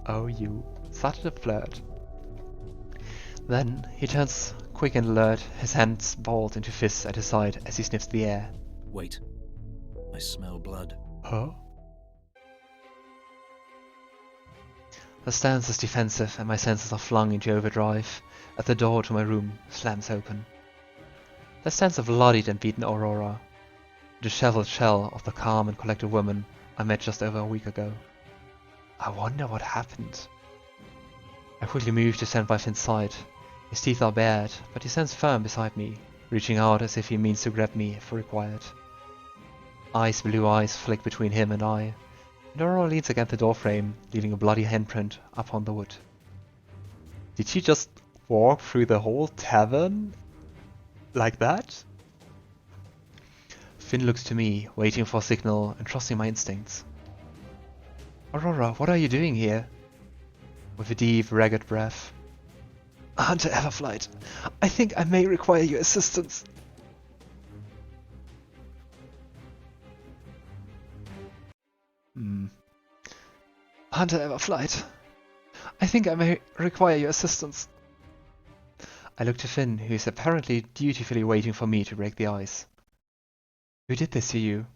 Oh, you. Such a flirt. Then he turns quick and alert, his hands balled into fists at his side as he sniffs the air. Wait. I smell blood. Huh? The stance is defensive and my senses are flung into overdrive as the door to my room slams open. The sense of bloodied and beaten Aurora, the disheveled shell of the calm and collected woman I met just over a week ago. I wonder what happened. I quickly move to stand by Finn's side. His teeth are bared, but he stands firm beside me, reaching out as if he means to grab me if required. Ice blue eyes flick between him and I, and Aurora leans against the doorframe, leaving a bloody handprint upon the wood. Did she just walk through the whole tavern? Like that? Finn looks to me, waiting for a signal and trusting my instincts. Aurora, what are you doing here? With a deep, ragged breath. Hunter Everflight, I think I may require your assistance. Hunter Everflight, I think I may require your assistance. I look to Finn, who is apparently dutifully waiting for me to break the ice. Who did this to you?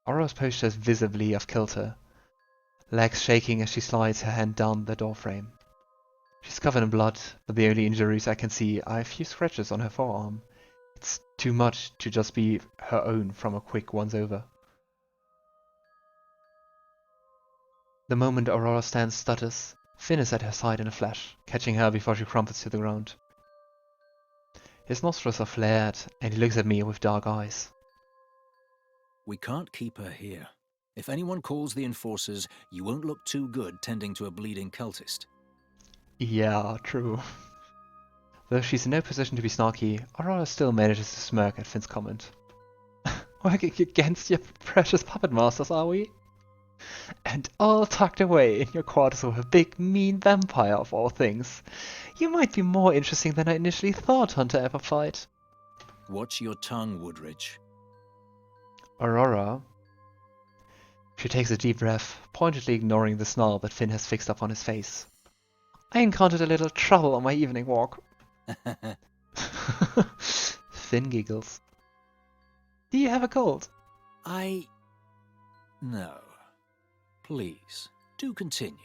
Aurora's posture is visibly off kilter, legs shaking as she slides her hand down the doorframe. She's covered in blood, but the only injuries I can see are a few scratches on her forearm. It's too much to just be her own from a quick once-over. The moment Aurora stands stutters, Finn is at her side in a flash, catching her before she crumples to the ground. His nostrils are flared, and he looks at me with dark eyes. We can't keep her here. If anyone calls the enforcers, you won't look too good tending to a bleeding cultist. Yeah, true. Though she's in no position to be snarky, Aurora still manages to smirk at Finn's comment. Working against your precious puppet masters, are we? And all tucked away in your quarters with a big, mean vampire of all things. You might be more interesting than I initially thought, Hunter Everflight. Watch your tongue, Woodridge. Aurora. She takes a deep breath, pointedly ignoring the snarl that Finn has fixed up on his face. I encountered a little trouble on my evening walk. Finn giggles. Do you have a cold? No. Please, do continue.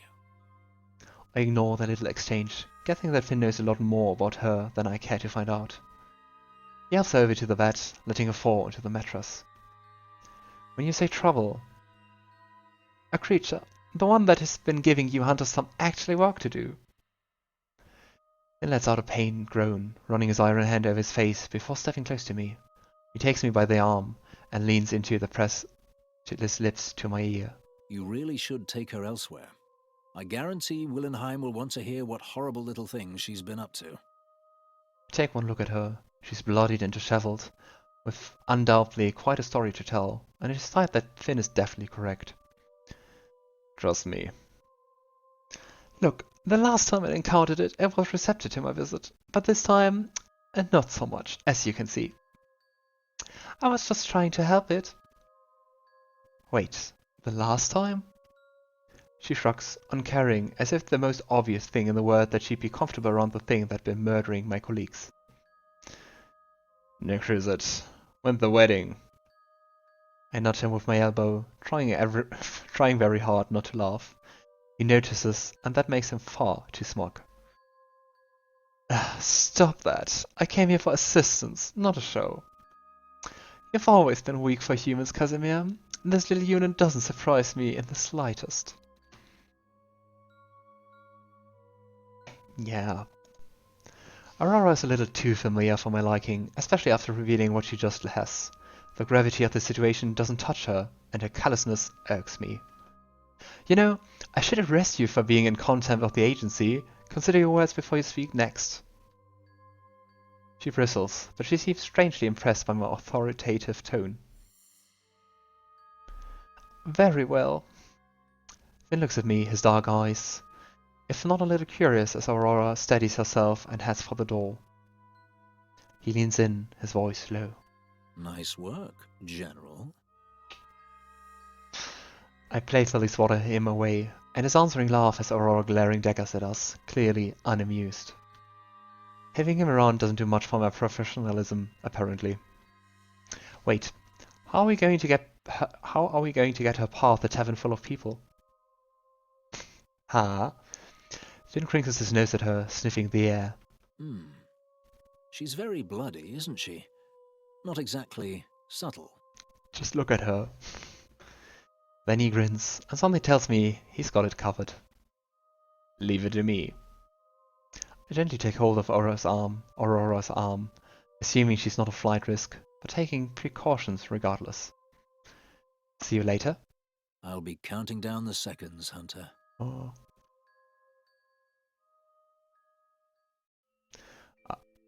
I ignore the little exchange, guessing that Finn knows a lot more about her than I care to find out. He helps her over to the bed, letting her fall into the mattress. When you say trouble, a creature, the one that has been giving you hunters some actual work to do. Finn lets out a pained groan, running his iron hand over his face before stepping close to me. He takes me by the arm and leans into the press his lips to my ear. You really should take her elsewhere. I guarantee Willenheim will want to hear what horrible little things she's been up to. Take one look at her. She's bloodied and disheveled, with undoubtedly quite a story to tell, and I decide that Finn is definitely correct. Trust me. Look, the last time I encountered it, it was receptive to my visit, but this time, not so much, as you can see. I was just trying to help it. Wait, the last time? She shrugs, uncaring, as if the most obvious thing in the world that she'd be comfortable around the thing that'd been murdering my colleagues. Next is it. When's the wedding? I nudge him with my elbow, trying very hard not to laugh. He notices, and that makes him far too smug. Stop that. I came here for assistance, not a show. You've always been weak for humans, Casimir. This little unit doesn't surprise me in the slightest. Yeah. Aurora is a little too familiar for my liking, especially after revealing what she just has. The gravity of the situation doesn't touch her, and her callousness irks me. You know, I should arrest you for being in contempt of the agency. Consider your words before you speak next. She bristles, but she seems strangely impressed by my authoritative tone. Very well. Finn looks at me, his dark eyes, if not a little curious, as Aurora steadies herself and heads for the door. He leans in, his voice low. Nice work, General. I playfully swatter him away, and his answering laugh has Aurora glaring daggers at us, clearly unamused. Having him around doesn't do much for my professionalism, apparently. Wait, how are we going to get her past the tavern full of people? Ha! Finn crinkles his nose at her, sniffing the air. She's very bloody, isn't she? Not exactly subtle. Just look at her. Then he grins, and something tells me he's got it covered. Leave it to me. I gently take hold of Aurora's arm, assuming she's not a flight risk, but taking precautions regardless. See you later? I'll be counting down the seconds, Hunter. Oh.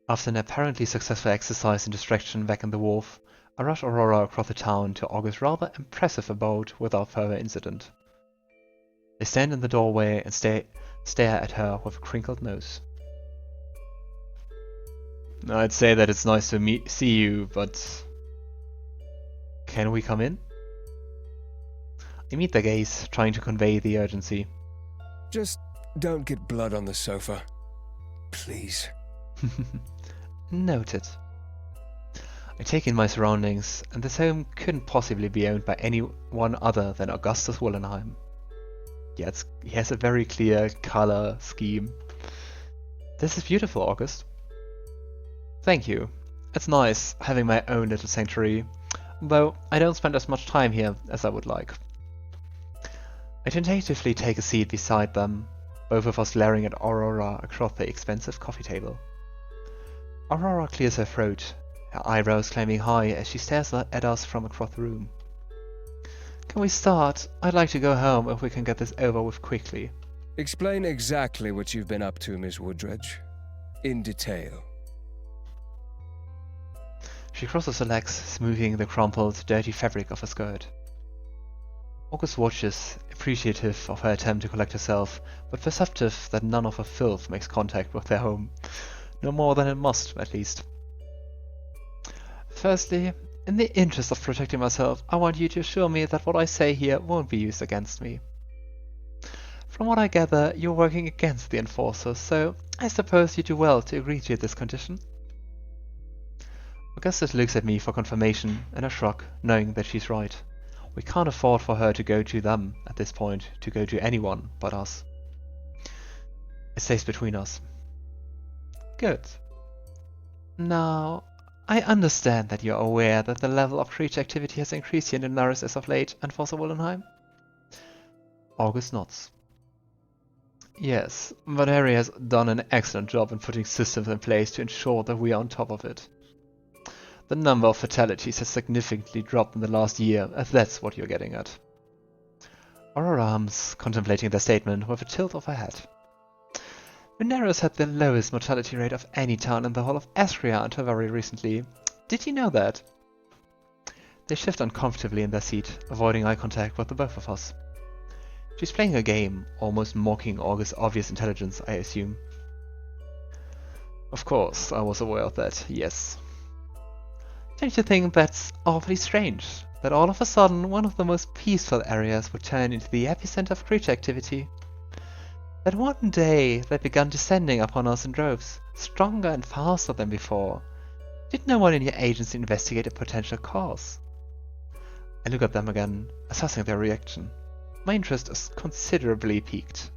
After an apparently successful exercise in distraction back in the wharf, I rush Aurora across the town to August's rather impressive abode without further incident. They stand in the doorway and stare at her with a crinkled nose. I'd say that it's nice to see you, but... Can we come in? I meet their gaze, trying to convey the urgency. Just don't get blood on the sofa. Please. Noted. I take in my surroundings, and this home couldn't possibly be owned by anyone other than Augustus Willenheim. Yeah, he has a very clear color scheme. This is beautiful, August. Thank you. It's nice having my own little sanctuary, though I don't spend as much time here as I would like. I tentatively take a seat beside them, both of us glaring at Aurora across the expensive coffee table. Aurora clears her throat, her eyebrows climbing high as she stares at us from across the room. Can we start? I'd like to go home if we can get this over with quickly. Explain exactly what you've been up to, Miss Woodridge. In detail. She crosses her legs, smoothing the crumpled, dirty fabric of her skirt. August watches, appreciative of her attempt to collect herself, but perceptive that none of her filth makes contact with their home. No more than it must, at least. Firstly, in the interest of protecting myself, I want you to assure me that what I say here won't be used against me. From what I gather, you're working against the Enforcers, so I suppose you do well to agree to this condition. Augustus looks at me for confirmation and a shrug, knowing that she's right. We can't afford for her to go to them at this point, to go to anyone but us. It stays between us. Good. Now, I understand that you're aware that the level of creature activity has increased here in Lunaris as of late, Enforcer Willenheim? August nods. Yes, Valeria has done an excellent job in putting systems in place to ensure that we are on top of it. The number of fatalities has significantly dropped in the last year, if that's what you're getting at. Aurora hums, contemplating their statement with a tilt of her head. Lunaris had the lowest mortality rate of any town in the whole of Ezra until very recently. Did you know that? They shift uncomfortably in their seat, avoiding eye contact with the both of us. She's playing a game, almost mocking August's obvious intelligence, I assume. Of course, I was aware of that, yes. Don't you think that's awfully strange? That all of a sudden one of the most peaceful areas would turn into the epicenter of creature activity? That one day they began descending upon us in droves, stronger and faster than before. Did no one in your agency investigate a potential cause? I look at them again, assessing their reaction. My interest is considerably piqued.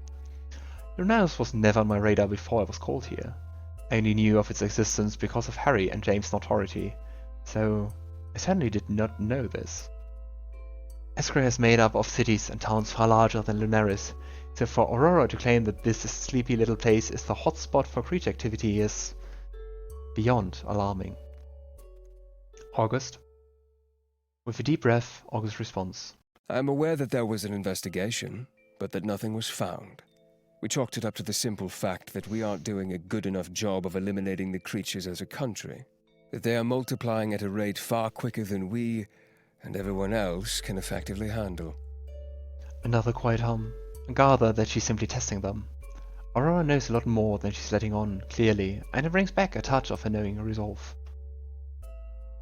Lunaris was never on my radar before I was called here. I only knew of its existence because of Harry and James' notoriety. So, I certainly did not know this. Ezra is made up of cities and towns far larger than Lunaris, so for Aurora to claim that this sleepy little place is the hotspot for creature activity is beyond alarming. August? With a deep breath, August responds. I'm aware that there was an investigation, but that nothing was found. We chalked it up to the simple fact that we aren't doing a good enough job of eliminating the creatures as a country. That they are multiplying at a rate far quicker than we and everyone else can effectively handle. Another quiet hum. I gather that she's simply testing them. Aurora knows a lot more than she's letting on, clearly, and it brings back a touch of her knowing resolve.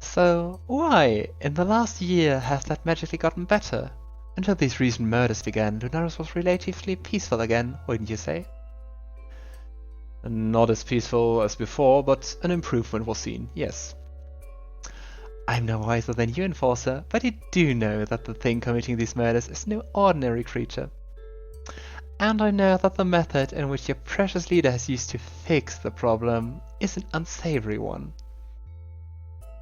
So, why, in the last year, has that magically gotten better? Until these recent murders began, Lunaris was relatively peaceful again, wouldn't you say? Not as peaceful as before, but an improvement was seen, yes. I'm no wiser than you, Enforcer, but I do know that the thing committing these murders is no ordinary creature. And I know that the method in which your precious leader has used to fix the problem is an unsavory one.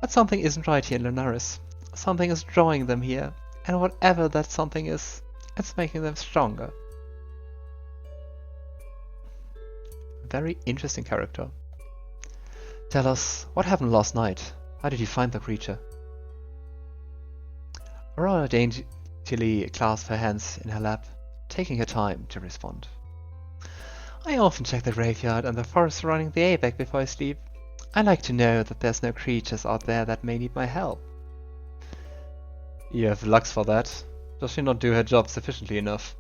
But something isn't right here in Lunaris. Something is drawing them here, and whatever that something is, it's making them stronger. Very interesting character. Tell us, what happened last night? How did you find the creature? Aurora daintily clasped her hands in her lap, taking her time to respond. I often check the graveyard and the forest surrounding the Abec before I sleep. I like to know that there's no creatures out there that may need my help. You have Lux for that. Does she not do her job sufficiently enough?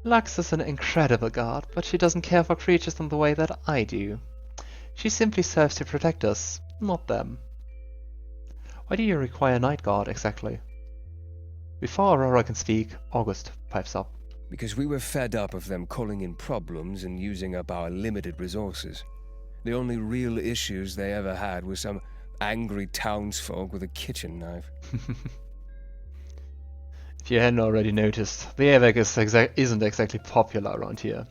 Lux is an incredible guard, but she doesn't care for creatures in the way that I do. She simply serves to protect us, not them. Why do you require a night guard exactly? Before Aurora can speak, August pipes up. Because we were fed up of them calling in problems and using up our limited resources. The only real issues they ever had was some angry townsfolk with a kitchen knife. If you hadn't already noticed, the Abec isn't exactly popular around here.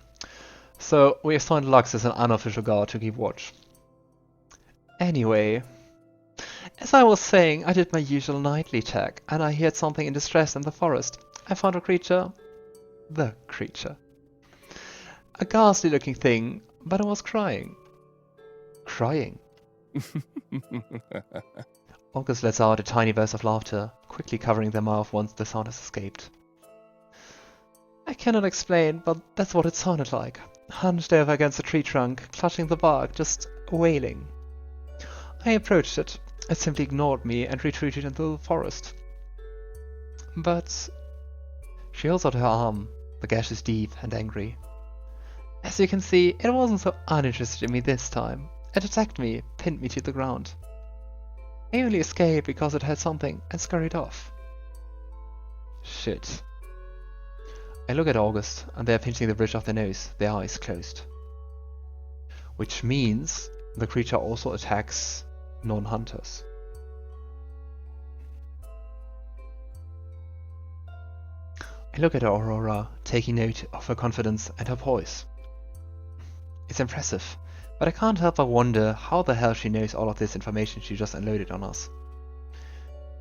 So we assigned Lux as an unofficial guard to keep watch. Anyway, as I was saying, I did my usual nightly check, and I heard something in distress in the forest. I found a creature. The creature. A ghastly looking thing, but it was crying. Crying. August lets out a tiny burst of laughter, quickly covering their mouth once the sound has escaped. I cannot explain, but that's what it sounded like. Hunched over against a tree trunk, clutching the bark, just wailing. I approached it. It simply ignored me and retreated into the forest. But she holds out her arm. The gash is deep and angry. As you can see, it wasn't so uninterested in me this time. It attacked me, pinned me to the ground. I only escaped because it had something and scurried off. Shit. I look at August, and they are pinching the bridge of their nose, their eyes closed. Which means the creature also attacks non-hunters. I look at Aurora, taking note of her confidence and her poise. It's impressive, but I can't help but wonder how the hell she knows all of this information she just unloaded on us.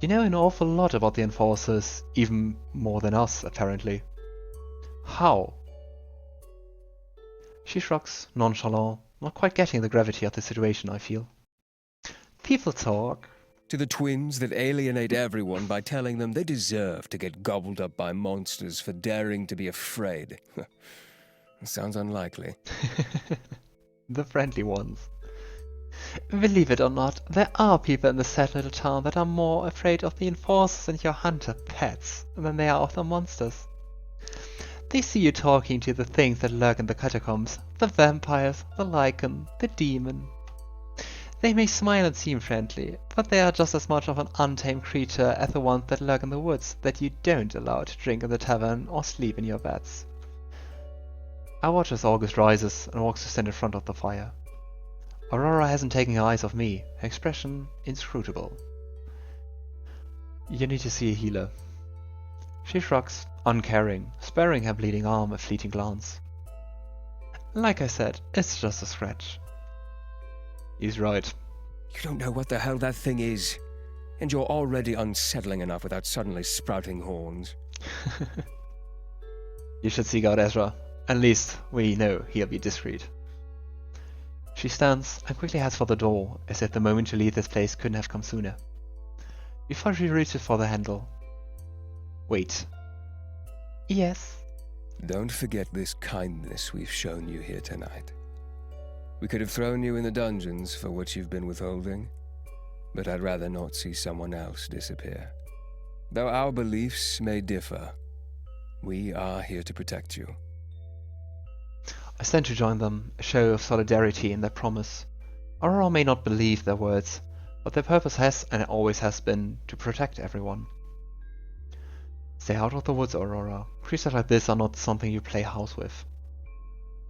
You know an awful lot about the Enforcers, even more than us, apparently. How? She shrugs, nonchalant, not quite getting the gravity of the situation, I feel. People talk. To the twins that alienate everyone by telling them they deserve to get gobbled up by monsters for daring to be afraid. Sounds unlikely. The friendly ones. Believe it or not, there are people in the sad little town that are more afraid of the Enforcers and your hunter pets than they are of the monsters. They see you talking to the things that lurk in the catacombs, the vampires, the lichen, the demon. They may smile and seem friendly, but they are just as much of an untamed creature as the ones that lurk in the woods that you don't allow to drink in the tavern or sleep in your beds. I watch as August rises and walks to stand in front of the fire. Aurora hasn't taken her eyes off me, her expression inscrutable. You need to see a healer. She shrugs, uncaring, sparing her bleeding arm a fleeting glance. Like I said, it's just a scratch. He's right. You don't know what the hell that thing is, and you're already unsettling enough without suddenly sprouting horns. You should seek out Ezra. At least we know he'll be discreet. She stands and quickly heads for the door, as if the moment to leave this place couldn't have come sooner. Before she reaches for the handle. Wait. Yes? Don't forget this kindness we've shown you here tonight. We could have thrown you in the dungeons for what you've been withholding, but I'd rather not see someone else disappear. Though our beliefs may differ, we are here to protect you. I stand to join them, a show of solidarity in their promise. Aurora may not believe their words, but their purpose has and always has been to protect everyone. Stay out of the woods, Aurora. Creatures like this are not something you play house with.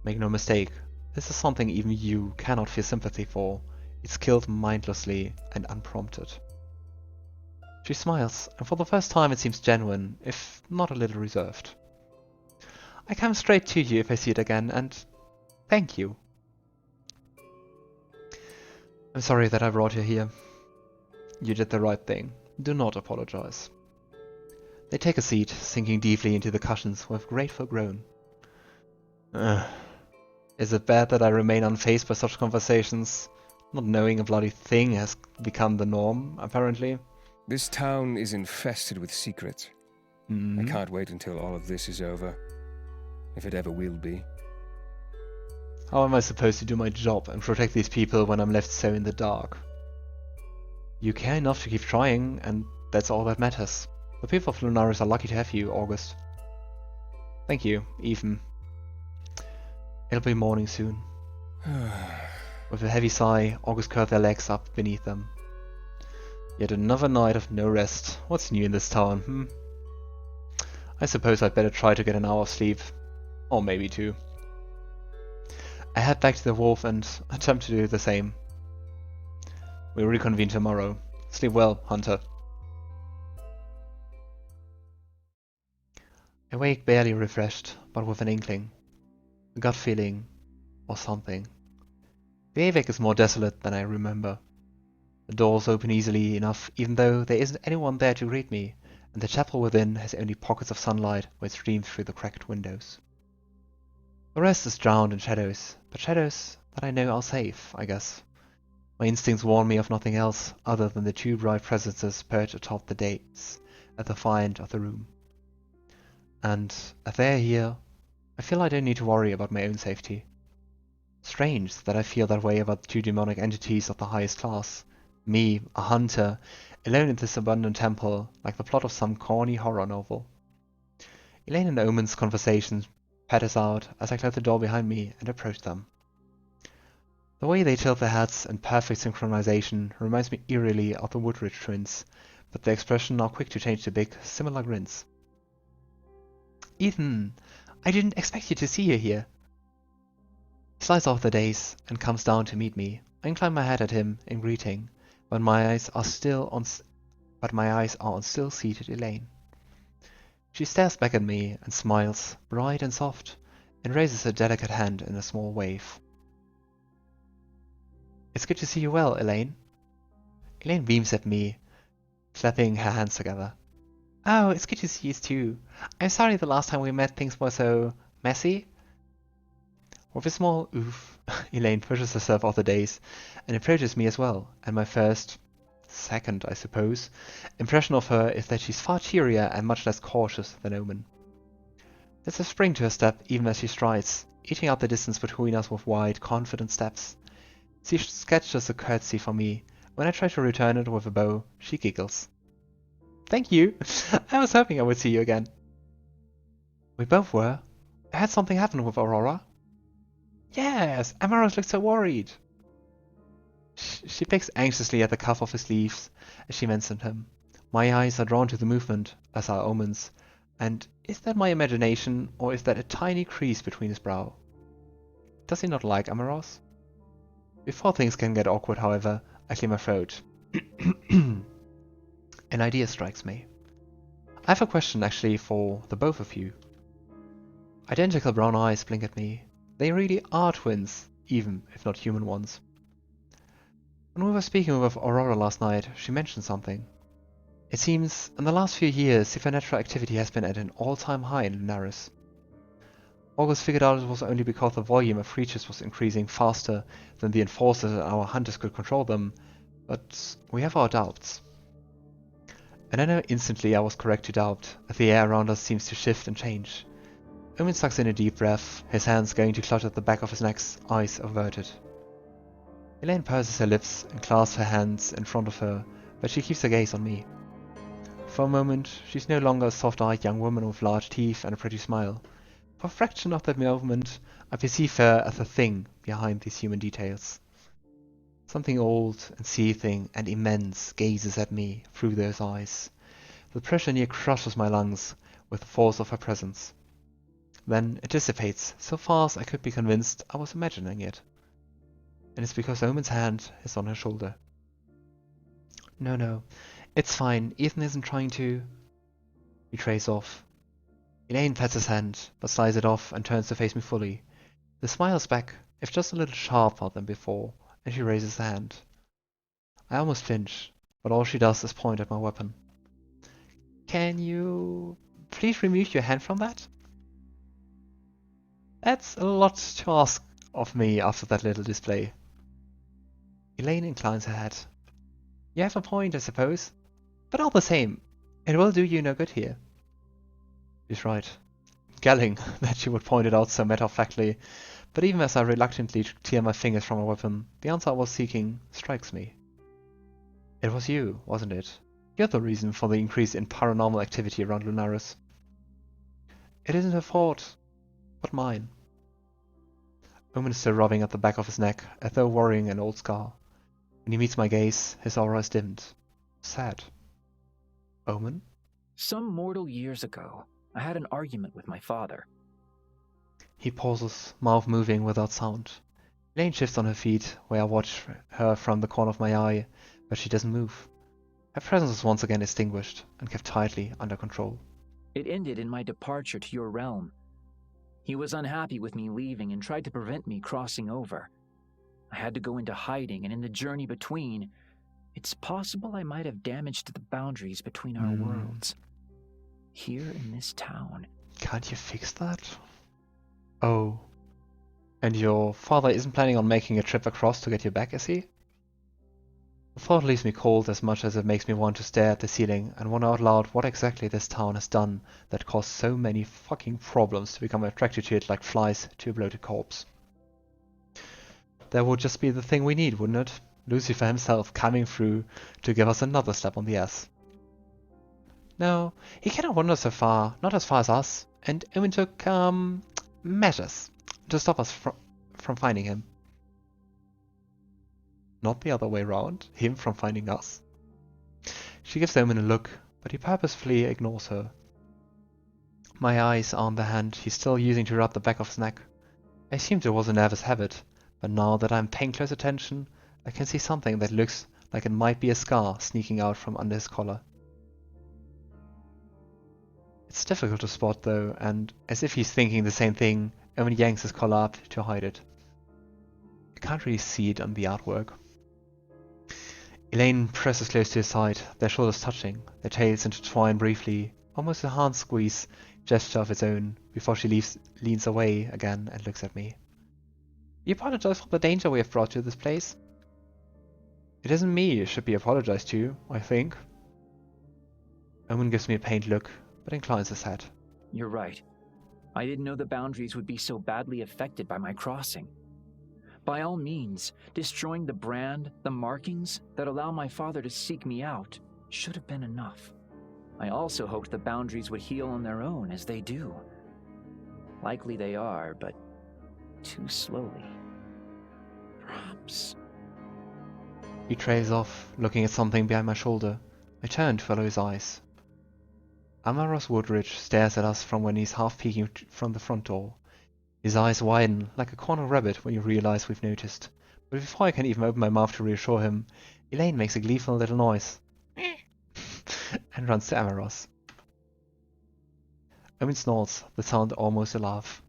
Make no mistake, this is something even you cannot feel sympathy for. It's killed mindlessly and unprompted. She smiles, and for the first time it seems genuine, if not a little reserved. I come straight to you if I see it again, and thank you. I'm sorry that I brought you here. You did the right thing. Do not apologize. They take a seat, sinking deeply into the cushions with a grateful groan. Is it bad that I remain unfazed by such conversations? Not knowing a bloody thing has become the norm, apparently. This town is infested with secrets. I can't wait until all of this is over. If it ever will be. How am I supposed to do my job and protect these people when I'm left so in the dark? You care enough to keep trying, and that's all that matters. The people of Lunaris are lucky to have you, August. Thank you, Ethan. It'll be morning soon. With a heavy sigh, August curved their legs up beneath them. Yet another night of no rest. What's new in this town, I suppose I'd better try to get an hour of sleep. Or maybe two. I head back to the wolf and attempt to do the same. We'll reconvene tomorrow. Sleep well, Hunter. I wake barely refreshed, but with an inkling. A gut feeling, or something. The AVEC is more desolate than I remember. The doors open easily enough, even though there isn't anyone there to greet me, and the chapel within has only pockets of sunlight which stream through the cracked windows. The rest is drowned in shadows, but shadows that I know are safe, I guess. My instincts warn me of nothing else other than the two bright presences perched atop the dates at the far end of the room. And if they're here, I feel I don't need to worry about my own safety. Strange that I feel that way about two demonic entities of the highest class. Me, a hunter, alone in this abandoned temple, like the plot of some corny horror novel. Elaine and Omen's conversation patters out as I close the door behind me and approach them. The way they tilt their heads in perfect synchronization reminds me eerily of the Woodridge twins, but their expression are quick to change to big, similar grins. Ethan, I didn't expect you to see you here. He slides off the dais and comes down to meet me. I incline my head at him in greeting, but my eyes are on still seated Elaine. She stares back at me and smiles, bright and soft, and raises her delicate hand in a small wave. It's good to see you well, Elaine. Elaine beams at me, clapping her hands together. Oh, it's good to see you too. I'm sorry the last time we met things were so messy. With a small oof, Elaine pushes herself off the dais and approaches me as well, and my second, I suppose, impression of her is that she's far cheerier and much less cautious than Omen. There's a spring to her step even as she strides, eating out the distance between us with wide, confident steps. She sketches a curtsy for me. When I try to return it with a bow, she giggles. Thank you. I was hoping I would see you again. We both were. I had something happen with Aurora. Yes, Amaros looked so worried. She picks anxiously at the cuff of his sleeves as she mentioned him. My eyes are drawn to the movement, as are Omen's, and is that my imagination, or is that a tiny crease between his brow? Does he not like Amaros? Before things can get awkward, however, I clear my throat. An idea strikes me. I have a question actually for the both of you. Identical brown eyes blink at me. They really are twins, even if not human ones. When we were speaking with Aurora last night, she mentioned something. It seems, in the last few years, supernatural activity has been at an all-time high in Lunaris. August figured out it was only because the volume of creatures was increasing faster than the enforcers and our hunters could control them, but we have our doubts. And I know instantly I was correct to doubt, as the air around us seems to shift and change. Omen sucks in a deep breath, his hands going to clutch at the back of his neck, eyes averted. Elaine purses her lips and clasps her hands in front of her, but she keeps her gaze on me. For a moment, she's no longer a soft-eyed young woman with large teeth and a pretty smile. For a fraction of that moment, I perceive her as a thing behind these human details. Something old and seething and immense gazes at me through those eyes. The pressure near crushes my lungs, with the force of her presence. Then it dissipates, so fast I could be convinced I was imagining it. And it's because Omen's hand is on her shoulder. No, it's fine. Ethan isn't trying to... He trails off. Elaine pats his hand, but slides it off and turns to face me fully. The smile's back, if just a little sharper than before, and she raises the hand. I almost flinch, but all she does is point at my weapon. Can you please remove your hand from that? That's a lot to ask of me after that little display. Elaine inclines her head. You have a point, I suppose. But all the same, it will do you no good here. She's right. Galling that she would point it out so matter-of-factly, but even as I reluctantly tear my fingers from my weapon, the answer I was seeking strikes me. It was you, wasn't it? You're the reason for the increase in paranormal activity around Lunaris. It isn't her fault, but mine. Omen is still rubbing at the back of his neck, as though worrying an old scar. When he meets my gaze, his aura is dimmed. Sad. Omen? Some mortal years ago, I had an argument with my father. He pauses, mouth moving without sound. Elaine shifts on her feet, where I watch her from the corner of my eye, but she doesn't move. Her presence is once again extinguished and kept tightly under control. It ended in my departure to your realm. He was unhappy with me leaving and tried to prevent me crossing over. I had to go into hiding, and in the journey between, it's possible I might have damaged the boundaries between our worlds. Here in this town. Can't you fix that? Oh. And your father isn't planning on making a trip across to get you back, is he? The thought leaves me cold as much as it makes me want to stare at the ceiling and wonder out loud what exactly this town has done that caused so many fucking problems to become attracted to it like flies to a bloated corpse. That would just be the thing we need, wouldn't it? Lucifer himself coming through to give us another slap on the ass. No, he cannot wander so far, not as far as us, and Omen took, measures to stop us from finding him. Not the other way round, him from finding us. She gives Omen a look, but he purposefully ignores her. My eyes are on the hand he's still using to rub the back of his neck. I assumed it was a nervous habit, but now that I'm paying close attention, I can see something that looks like it might be a scar sneaking out from under his collar. It's difficult to spot though, and as if he's thinking the same thing, Omen yanks his collar up to hide it. I can't really see it on the artwork. Elaine presses close to his side, their shoulders touching, their tails intertwine briefly, almost a hand squeeze gesture of its own, before she leans away again and looks at me. You apologize for the danger we have brought to this place. It isn't me you should be apologized to, I think. Omen gives me a pained look, but inclines his head. You're right. I didn't know the boundaries would be so badly affected by my crossing. By all means, destroying the brand, the markings that allow my father to seek me out should have been enough. I also hoped the boundaries would heal on their own, as they do. Likely they are, but too slowly. Perhaps. He trails off, looking at something behind my shoulder. I turn to follow his eyes. Amaros Woodridge stares at us from when he's half peeking from the front door. His eyes widen like a cornered rabbit when you realize we've noticed. But before I can even open my mouth to reassure him, Elaine makes a gleeful little noise and runs to Amaros. Omen snorts, the sound almost a laugh.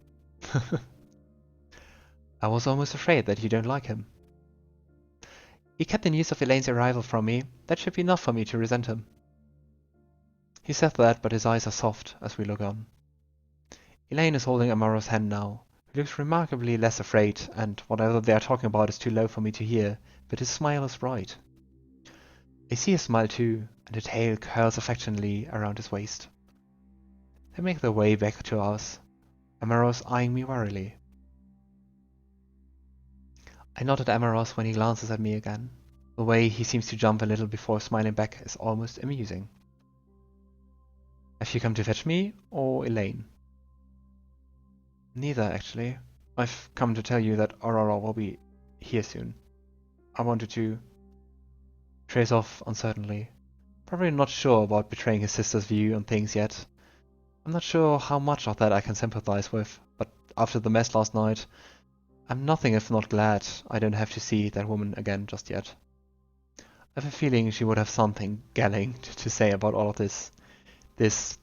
I was almost afraid that you don't like him. He kept the news of Elaine's arrival from me. That should be enough for me to resent him. He said that, but his eyes are soft as we look on. Elaine is holding Amaros' hand now. He looks remarkably less afraid, and whatever they are talking about is too low for me to hear, but his smile is bright. I see his smile too, and the tail curls affectionately around his waist. They make their way back to us, Amaros eyeing me warily. I nod at Amaros when he glances at me again. The way he seems to jump a little before smiling back is almost amusing. Have you come to fetch me, or Elaine? Neither, actually. I've come to tell you that Aurora will be here soon. I wanted to... Trace off uncertainly. Probably not sure about betraying his sister's view on things yet. I'm not sure how much of that I can sympathize with, but after the mess last night, I'm nothing if not glad I don't have to see that woman again just yet. I have a feeling she would have something galling to say about all of this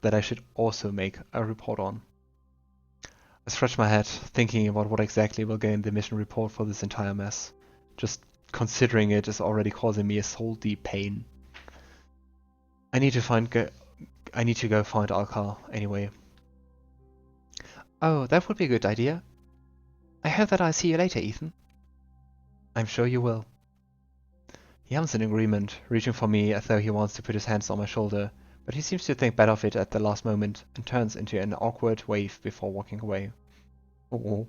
that I should also make a report on. I scratch my head, thinking about what exactly will go in the mission report for this entire mess. Just considering it is already causing me a soul-deep pain. I need to go find Alkar anyway. Oh, that would be a good idea. I hope that I'll see you later, Ethan. I'm sure you will. He hums in agreement, reaching for me as though he wants to put his hands on my shoulder, but he seems to think better of it at the last moment and turns into an awkward wave before walking away. Oh.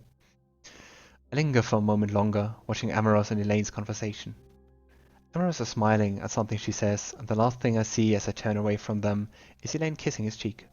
I linger for a moment longer, watching Amaros and Elaine's conversation. Amaros is smiling at something she says, and the last thing I see as I turn away from them is Elaine kissing his cheek.